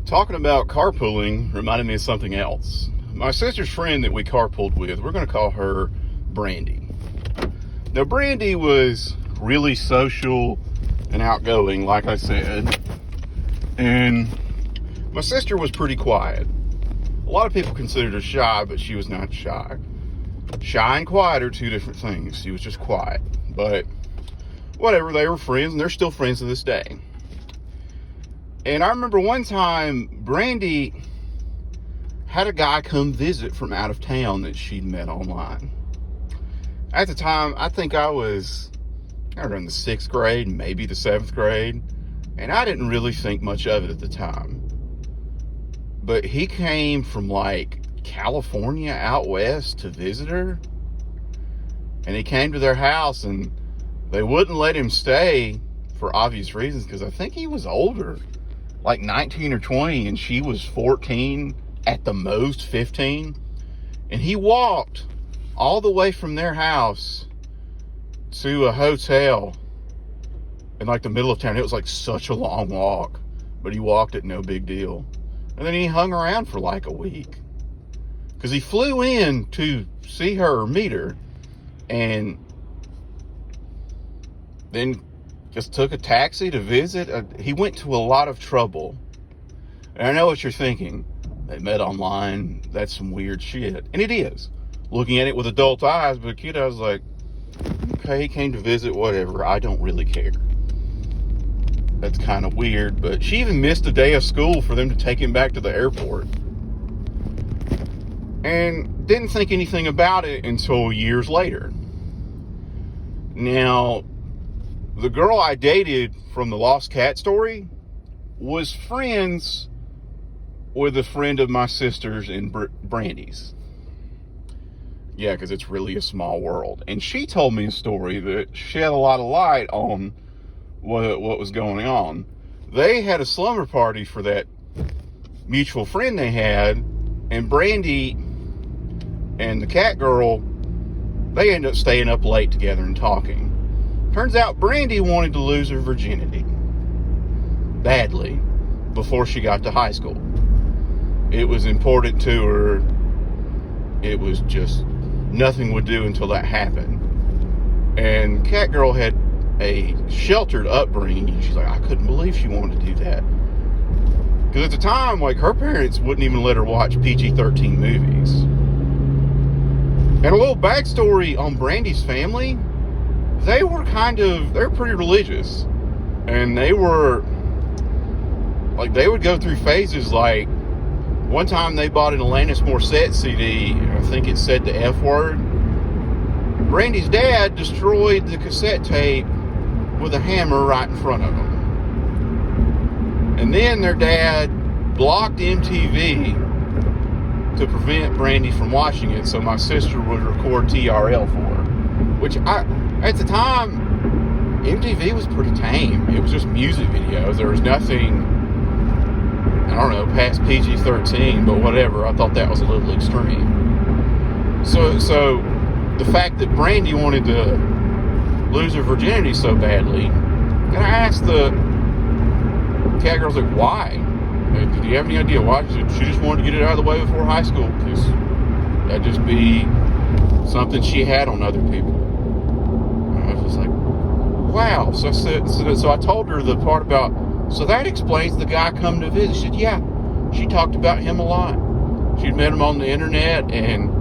Talking about carpooling reminded me of something else. My sister's friend that we carpooled with, we're going to call her Brandy. Now, Brandy was really social and outgoing, like I said, and my sister was pretty quiet. A lot of people considered her shy, but she was not shy. Shy and quiet are two different things. She was just quiet, but whatever, they were friends, and they're still friends to this day. And I remember one time, Brandy had a guy come visit from out of town that she'd met online. At the time, I think I was in the 6th grade, maybe the 7th grade, and I didn't really think much of it at the time. But he came from like California out west to visit her, and he came to their house, and they wouldn't let him stay for obvious reasons, because I think he was older, like 19 or 20, and she was 14, at the most 15. And he walked all the way from their house to a hotel in like the middle of town. It was like such a long walk, but he walked it, no big deal. And then he hung around for like a week, because he flew in to see her or meet her, and then just took a taxi to visit. He went to a lot of trouble. And I know what you're thinking. They met online. That's some weird shit. And it is. Looking at it with adult eyes, but a kid, I was like, okay, he came to visit, whatever. I don't really care. That's kind of weird. But she even missed a day of school for them to take him back to the airport. And didn't think anything about it until years later. Now, the girl I dated from the Lost Cat story was friends with a friend of my sister's and Brandy's. Yeah, because it's really a small world. And she told me a story that shed a lot of light on what was going on. They had a slumber party for that mutual friend they had, and Brandy and the cat girl, they ended up staying up late together and talking. Turns out Brandy wanted to lose her virginity badly before she got to high school. It was important to her. It was just nothing would do until that happened. And Cat Girl had a sheltered upbringing. She's like, I couldn't believe she wanted to do that. Because at the time, like, her parents wouldn't even let her watch PG-13 movies. And a little backstory on Brandy's family. They were pretty religious. And they would go through phases. Like, one time they bought an Alanis Morissette CD, I think it said the F word. Brandy's dad destroyed the cassette tape with a hammer right in front of them. And then their dad blocked MTV to prevent Brandy from watching it, so my sister would record TRL for her. Which, at the time, MTV was pretty tame. It was just music videos. There was nothing, I don't know, past PG-13, but whatever. I thought that was a little extreme. So the fact that Brandy wanted to lose her virginity so badly, and I asked the cat girl, like, why? Do you have any idea why? She just wanted to get it out of the way before high school, because that'd just be something she had on other people. And I was just like, wow. So I told her the part about, so that explains the guy coming to visit. She said, yeah, she talked about him a lot. She'd met him on the internet, and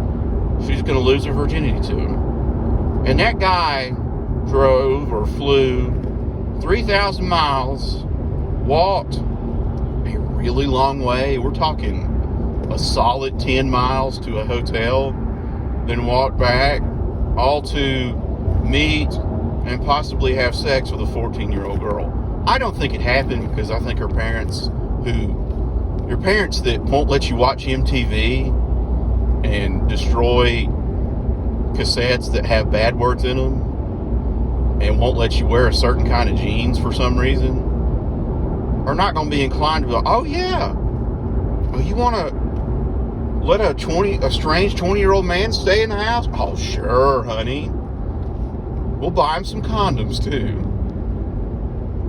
she's going to lose her virginity to him. And that guy drove or flew 3,000 miles, walked a really long way. We're talking a solid 10 miles to a hotel, then walked back, all to meet and possibly have sex with a 14-year-old girl. I don't think it happened, because I think your parents that won't let you watch MTV and destroy cassettes that have bad words in them and won't let you wear a certain kind of jeans for some reason are not going to be inclined to be like, oh yeah, well, you want to let a strange 20-year-old man stay in the house? Oh sure, honey. We'll buy him some condoms too.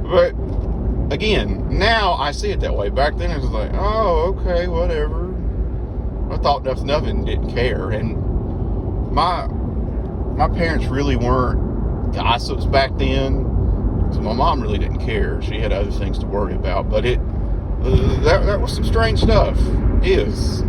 But again, now I see it that way. Back then it was like, oh, okay, whatever. I thought nothing of it and didn't care. And my parents really weren't gossips back then. So my mom really didn't care. She had other things to worry about. But that was some strange stuff. Is.